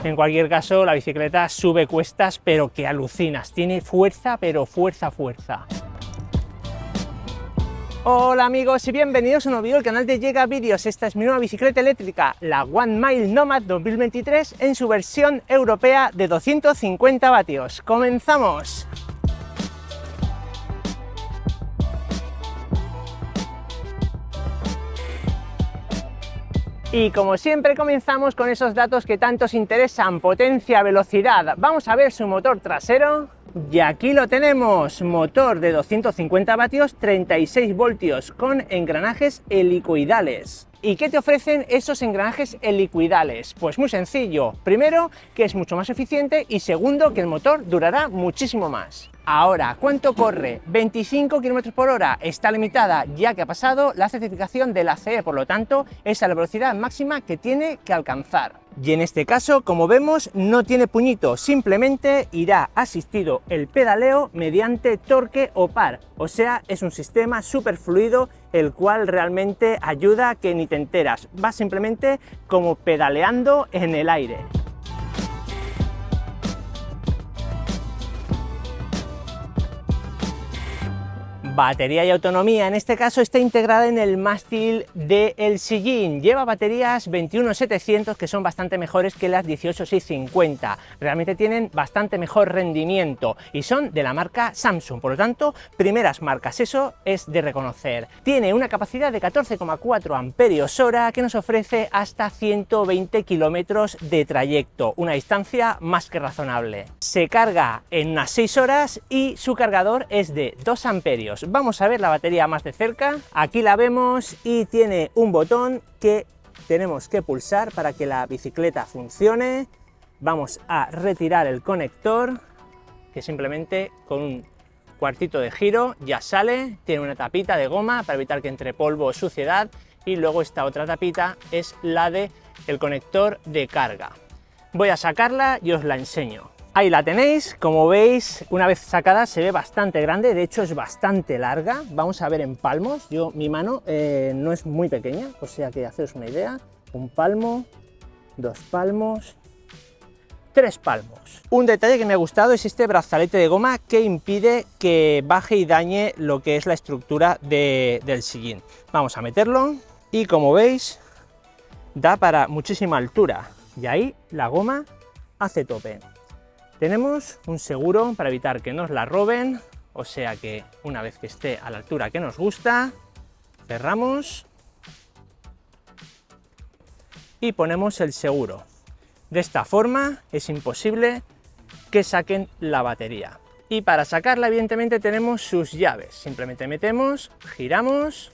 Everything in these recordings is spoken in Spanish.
En cualquier caso, la bicicleta sube cuestas, pero que alucinas, tiene fuerza, pero fuerza. Hola amigos y bienvenidos a un nuevo vídeo del canal de Llega Vídeos. Esta es mi nueva bicicleta eléctrica, la One Mile Nomad 2023 en su versión europea de 250 vatios. ¡Comenzamos! Y como siempre comenzamos con esos datos que tanto os interesan: potencia, velocidad. Vamos a ver su motor trasero. Y aquí lo tenemos, motor de 250 vatios, 36 voltios, con engranajes helicoidales. ¿Y qué te ofrecen esos engranajes helicoidales? Pues muy sencillo, primero, que es mucho más eficiente, y segundo, que el motor durará muchísimo más. Ahora, ¿cuánto corre? 25 km por hora, está limitada ya que ha pasado la certificación de la CE, por lo tanto, esa es la velocidad máxima que tiene que alcanzar. Y en este caso, como vemos, no tiene puñito, simplemente irá asistido el pedaleo mediante torque o par, o sea, es un sistema súper fluido, el cual realmente ayuda a que ni te enteras, va simplemente como pedaleando en el aire. Batería y autonomía, en este caso está integrada en el mástil del sillín. Lleva baterías 21700 que son bastante mejores que las 18650. Realmente tienen bastante mejor rendimiento y son de la marca Samsung, por lo tanto, primeras marcas, eso es de reconocer. Tiene una capacidad de 14,4 amperios hora que nos ofrece hasta 120 kilómetros de trayecto, una distancia más que razonable. Se carga en unas 6 horas y su cargador es de 2 amperios. Vamos a ver la batería más de cerca. Aquí la vemos y tiene un botón que tenemos que pulsar para que la bicicleta funcione. Vamos a retirar el conector, que simplemente con un cuartito de giro ya sale. Tiene una tapita de goma para evitar que entre polvo o suciedad, y luego esta otra tapita es la de el conector de carga. Voy a sacarla y os la enseño. Ahí la tenéis, como veis, una vez sacada se ve bastante grande, de hecho es bastante larga. Vamos a ver en palmos, mi mano no es muy pequeña, o sea que haceros una idea, 1 palmo, 2 palmos, 3 palmos. Un detalle que me ha gustado es este brazalete de goma que impide que baje y dañe lo que es la estructura del sillín. Vamos a meterlo y como veis da para muchísima altura y ahí la goma hace tope. Tenemos un seguro para evitar que nos la roben, o sea que una vez que esté a la altura que nos gusta, cerramos y ponemos el seguro. De esta forma es imposible que saquen la batería. Y para sacarla, evidentemente, tenemos sus llaves. Simplemente metemos, giramos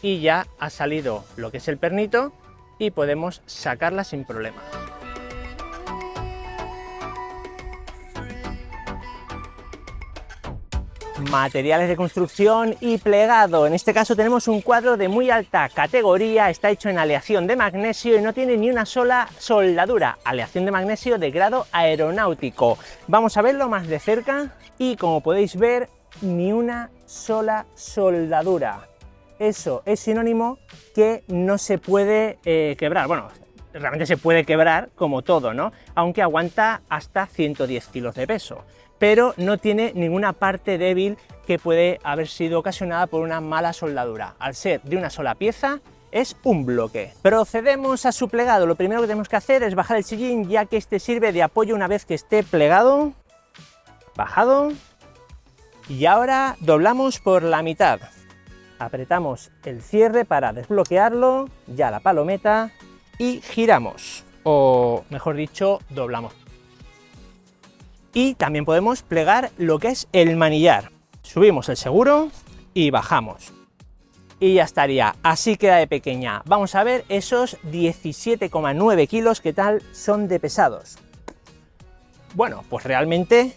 y ya ha salido lo que es el pernito y podemos sacarla sin problema. Materiales de construcción y plegado. En este caso tenemos un cuadro de muy alta categoría, está hecho en aleación de magnesio y no tiene ni una sola soldadura. Aleación de magnesio de grado aeronáutico. Vamos a verlo más de cerca y como podéis ver, ni una sola soldadura. Eso es sinónimo que no se puede quebrar. Bueno, realmente se puede quebrar como todo, ¿no? Aunque aguanta hasta 110 kilos de peso. Pero no tiene ninguna parte débil que puede haber sido ocasionada por una mala soldadura. Al ser de una sola pieza, es un bloque. Procedemos a su plegado. Lo primero que tenemos que hacer es bajar el sillín, ya que este sirve de apoyo una vez que esté plegado. Bajado. Y ahora doblamos por la mitad. Apretamos el cierre para desbloquearlo, ya la palometa, y giramos. O mejor dicho, doblamos. Y también podemos plegar lo que es el manillar. Subimos el seguro y bajamos. Y ya estaría, así queda de pequeña. Vamos a ver esos 17,9 kilos que tal son de pesados. Bueno, pues realmente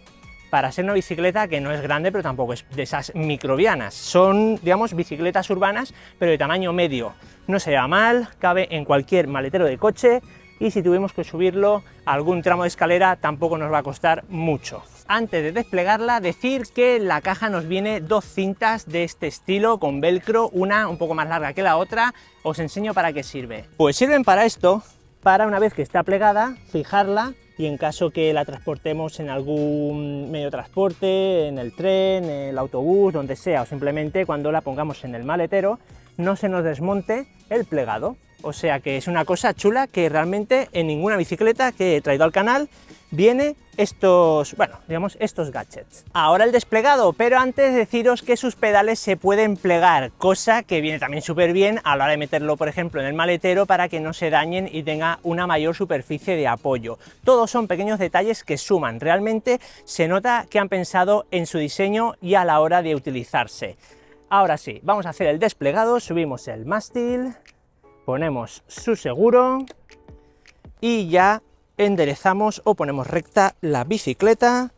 para ser una bicicleta que no es grande, pero tampoco es de esas microbianas. Son, digamos, bicicletas urbanas, pero de tamaño medio. No se lleva mal, cabe en cualquier maletero de coche, y si tuvimos que subirlo a algún tramo de escalera tampoco nos va a costar mucho. Antes de desplegarla, decir que la caja nos viene 2 cintas de este estilo con velcro, una un poco más larga que la otra. Os enseño para qué sirve. Pues sirven para esto, para una vez que está plegada, fijarla y en caso que la transportemos en algún medio de transporte, en el tren, en el autobús, donde sea, o simplemente cuando la pongamos en el maletero, no se nos desmonte el plegado. O sea que es una cosa chula que realmente en ninguna bicicleta que he traído al canal viene estos, bueno, digamos estos gadgets. Ahora el desplegado, pero antes deciros que sus pedales se pueden plegar, cosa que viene también súper bien a la hora de meterlo, por ejemplo, en el maletero para que no se dañen y tenga una mayor superficie de apoyo. Todos son pequeños detalles que suman, realmente se nota que han pensado en su diseño y a la hora de utilizarse. Ahora sí, vamos a hacer el desplegado, subimos el mástil, ponemos su seguro y ya enderezamos o ponemos recta la bicicleta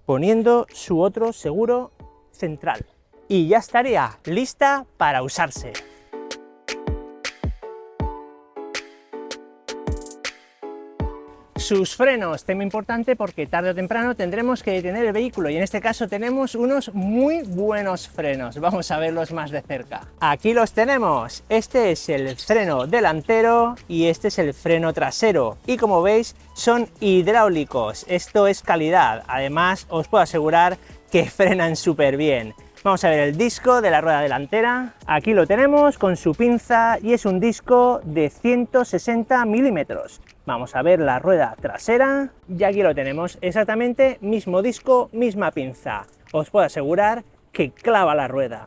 poniendo su otro seguro central. Y ya estaría lista para usarse. Sus frenos, tema importante porque tarde o temprano tendremos que detener el vehículo y en este caso tenemos unos muy buenos frenos. Vamos a verlos más de cerca. Aquí los tenemos. Este es el freno delantero y este es el freno trasero. Y como veis son hidráulicos. Esto es calidad. Además os puedo asegurar que frenan súper bien. Vamos a ver el disco de la rueda delantera. Aquí lo tenemos con su pinza y es un disco de 160 milímetros. Vamos a ver la rueda trasera y aquí lo tenemos, exactamente mismo disco, misma pinza. Os puedo asegurar que clava la rueda.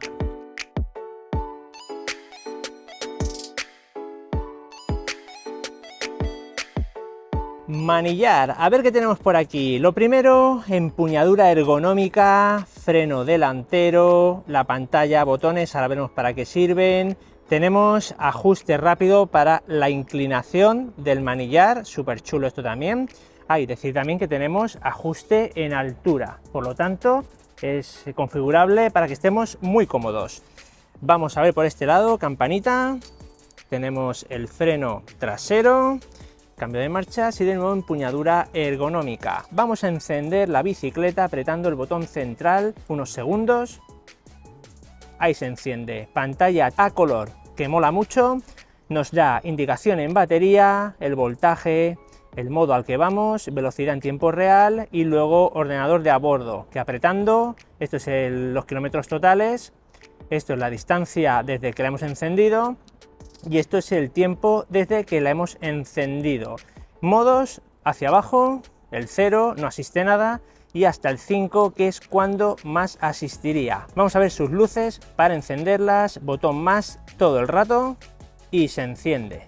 Manillar, a ver qué tenemos por aquí. Lo primero, empuñadura ergonómica, freno delantero, la pantalla, botones, ahora veremos para qué sirven. Tenemos ajuste rápido para la inclinación del manillar, súper chulo esto también. Y decir también que tenemos ajuste en altura, por lo tanto es configurable para que estemos muy cómodos. Vamos a ver por este lado, campanita, tenemos el freno trasero, cambio de marchas y de nuevo empuñadura ergonómica. Vamos a encender la bicicleta apretando el botón central unos segundos. Ahí se enciende, pantalla a color que mola mucho, nos da indicación en batería, el voltaje, el modo al que vamos, velocidad en tiempo real y luego ordenador de a bordo, que apretando, esto es los kilómetros totales, esto es la distancia desde que la hemos encendido y esto es el tiempo desde que la hemos encendido. Modos hacia abajo, el 0 no asiste nada, y hasta el 5, que es cuando más asistiría. Vamos a ver sus luces para encenderlas, botón más todo el rato y se enciende.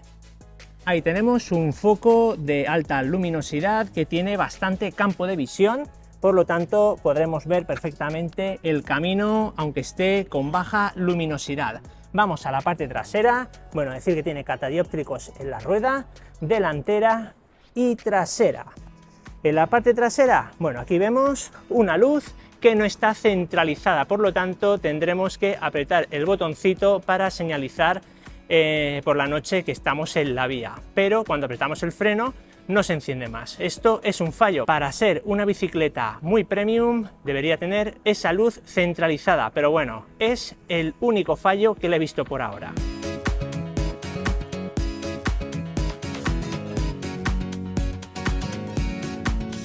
Ahí tenemos un foco de alta luminosidad que tiene bastante campo de visión, por lo tanto podremos ver perfectamente el camino aunque esté con baja luminosidad. Vamos a la parte trasera, bueno, decir que tiene catadióptricos en la rueda delantera y trasera. En la parte trasera, bueno, aquí vemos una luz que no está centralizada, por lo tanto tendremos que apretar el botoncito para señalizar por la noche que estamos en la vía, pero cuando apretamos el freno no se enciende más. Esto es un fallo. Para ser una bicicleta muy premium debería tener esa luz centralizada, pero bueno, es el único fallo que le he visto por ahora.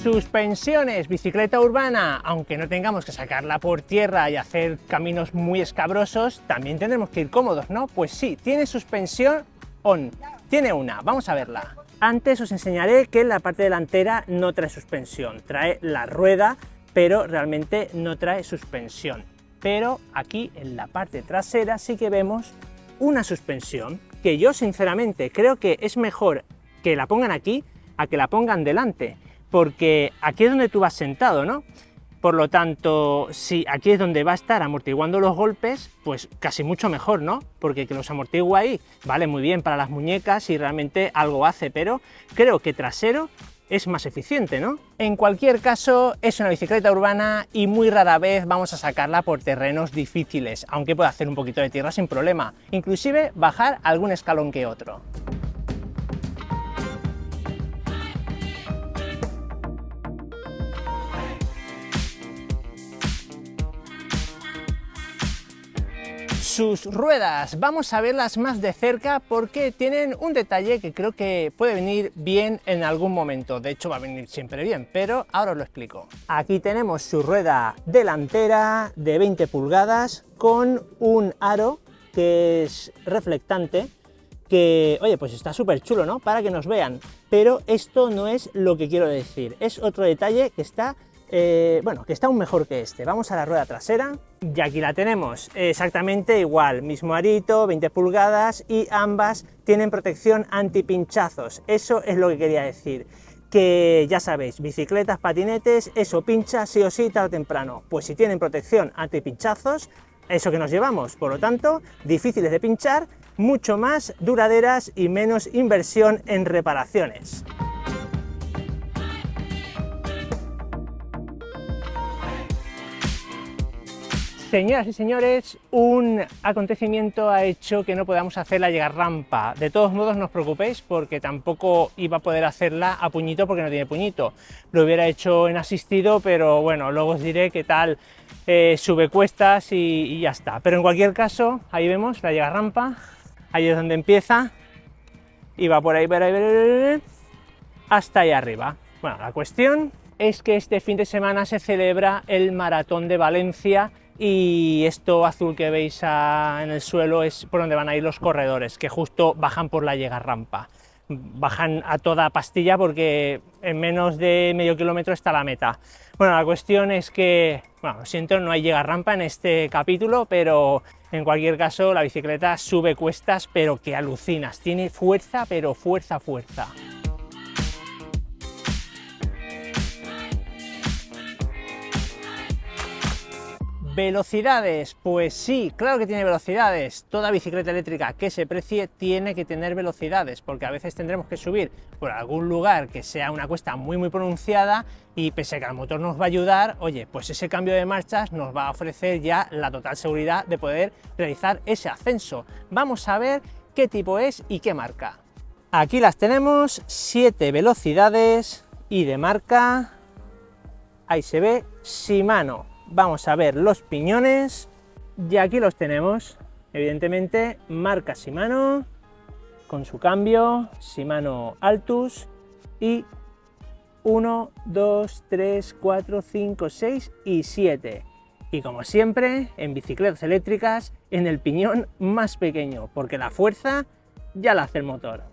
Suspensiones, bicicleta urbana, aunque no tengamos que sacarla por tierra y hacer caminos muy escabrosos, también tendremos que ir cómodos, ¿no? Pues sí, tiene suspensión on, tiene una, vamos a verla. Antes os enseñaré que en la parte delantera no trae suspensión, trae la rueda, pero realmente no trae suspensión. Pero aquí en la parte trasera sí que vemos una suspensión, que yo sinceramente creo que es mejor que la pongan aquí a que la pongan delante. Porque aquí es donde tú vas sentado, ¿no? Por lo tanto, si aquí es donde va a estar amortiguando los golpes, pues casi mucho mejor, ¿no? Porque que los amortigua ahí, vale muy bien para las muñecas y realmente algo hace, pero creo que trasero es más eficiente, ¿no? En cualquier caso, es una bicicleta urbana y muy rara vez vamos a sacarla por terrenos difíciles, aunque puede hacer un poquito de tierra sin problema, inclusive bajar algún escalón que otro. sus ruedas. Vamos a verlas más de cerca porque tienen un detalle que creo que puede venir bien en algún momento. De hecho va a venir siempre bien, pero ahora os lo explico. Aquí tenemos su rueda delantera de 20 pulgadas con un aro que es reflectante, que, oye, pues está súper chulo, ¿no? Para que nos vean. Pero esto no es lo que quiero decir. Es otro detalle que está, bueno, que está aún mejor que este. Vamos a la rueda trasera y aquí la tenemos. Exactamente igual, mismo arito, 20 pulgadas y ambas tienen protección antipinchazos. Eso es lo que quería decir. Que ya sabéis, bicicletas, patinetes, eso pincha sí o sí tarde o temprano. Pues si tienen protección antipinchazos, eso que nos llevamos, por lo tanto, difíciles de pinchar, mucho más duraderas y menos inversión en reparaciones. Señoras y señores, un acontecimiento ha hecho que no podamos hacer la llegarrampa. De todos modos, no os preocupéis porque tampoco iba a poder hacerla a puñito porque no tiene puñito. Lo hubiera hecho en asistido, pero bueno, luego os diré qué tal sube cuestas y ya está. Pero en cualquier caso, ahí vemos la llegarrampa, ahí es donde empieza y va por ahí, hasta ahí arriba. Bueno, la cuestión es que este fin de semana se celebra el Maratón de Valencia y esto azul que veis en el suelo es por donde van a ir los corredores, que justo bajan por la llegarrampa. Bajan a toda pastilla porque en menos de medio kilómetro está la meta. Bueno, la cuestión es que, bueno, lo siento, no hay llegarrampa en este capítulo, pero en cualquier caso la bicicleta sube cuestas, pero que alucinas, tiene fuerza, pero fuerza. ¿Velocidades? Pues sí, claro que tiene velocidades. Toda bicicleta eléctrica que se precie tiene que tener velocidades, porque a veces tendremos que subir por algún lugar que sea una cuesta muy pronunciada y pese a que el motor nos va a ayudar, oye, pues ese cambio de marchas nos va a ofrecer ya la total seguridad de poder realizar ese ascenso. Vamos a ver qué tipo es y qué marca. Aquí las tenemos, 7 velocidades y de marca, ahí se ve, Shimano. Vamos a ver los piñones y aquí los tenemos, evidentemente marca Shimano, con su cambio, Shimano Altus y 1, 2, 3, 4, 5, 6 y 7. Y como siempre, en bicicletas eléctricas, en el piñón más pequeño, porque la fuerza ya la hace el motor.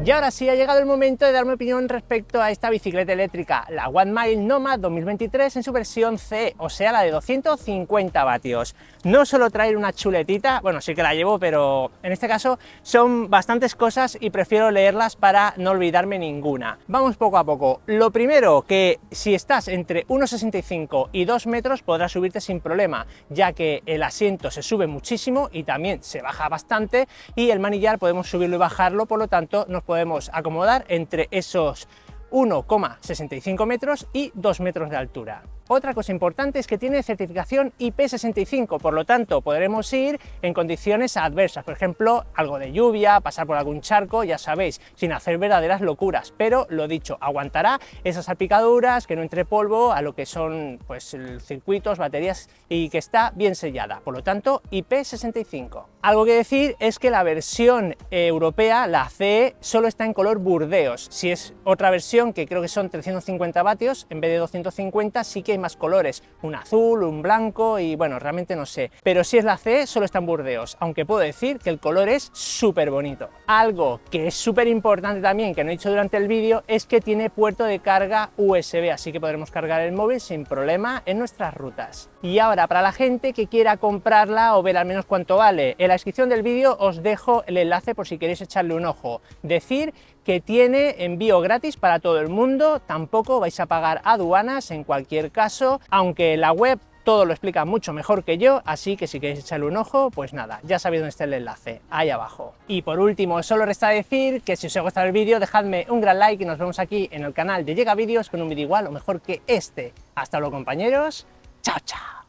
Y ahora sí ha llegado el momento de darme opinión respecto a esta bicicleta eléctrica, la One Mile Nomad 2023 en su versión C, o sea la de 250 vatios. No solo traer una chuletita, bueno sí que la llevo, pero en este caso son bastantes cosas y prefiero leerlas para no olvidarme ninguna. Vamos poco a poco. Lo primero, que si estás entre 1,65 y 2 metros podrás subirte sin problema, ya que el asiento se sube muchísimo y también se baja bastante y el manillar podemos subirlo y bajarlo, por lo tanto nos podemos acomodar entre esos 1,65 metros y 2 metros de altura. Otra cosa importante es que tiene certificación IP65, por lo tanto podremos ir en condiciones adversas, por ejemplo, algo de lluvia, pasar por algún charco, ya sabéis, sin hacer verdaderas locuras, pero lo dicho, aguantará esas salpicaduras, que no entre polvo a lo que son pues circuitos, baterías y que está bien sellada, por lo tanto IP65. Algo que decir es que la versión europea, la CE, solo está en color burdeos. Si es otra versión, que creo que son 350 vatios, en vez de 250, sí que hay más colores, un azul, un blanco y bueno, realmente no sé, pero si es la CE solo está en burdeos, aunque puedo decir que el color es súper bonito. Algo que es súper importante también, que no he dicho durante el vídeo, es que tiene puerto de carga USB, así que podremos cargar el móvil sin problema en nuestras rutas. Y ahora, para la gente que quiera comprarla o ver al menos cuánto vale, en la descripción del vídeo os dejo el enlace por si queréis echarle un ojo. Decir que tiene envío gratis para todo el mundo, tampoco vais a pagar aduanas en cualquier caso, aunque la web todo lo explica mucho mejor que yo, así que si queréis echarle un ojo, pues nada, ya sabéis dónde está el enlace, ahí abajo. Y por último, solo resta decir que si os ha gustado el vídeo, dejadme un gran like y nos vemos aquí en el canal de Llega Vídeos con un vídeo igual o mejor que este. Hasta luego compañeros, chao chao.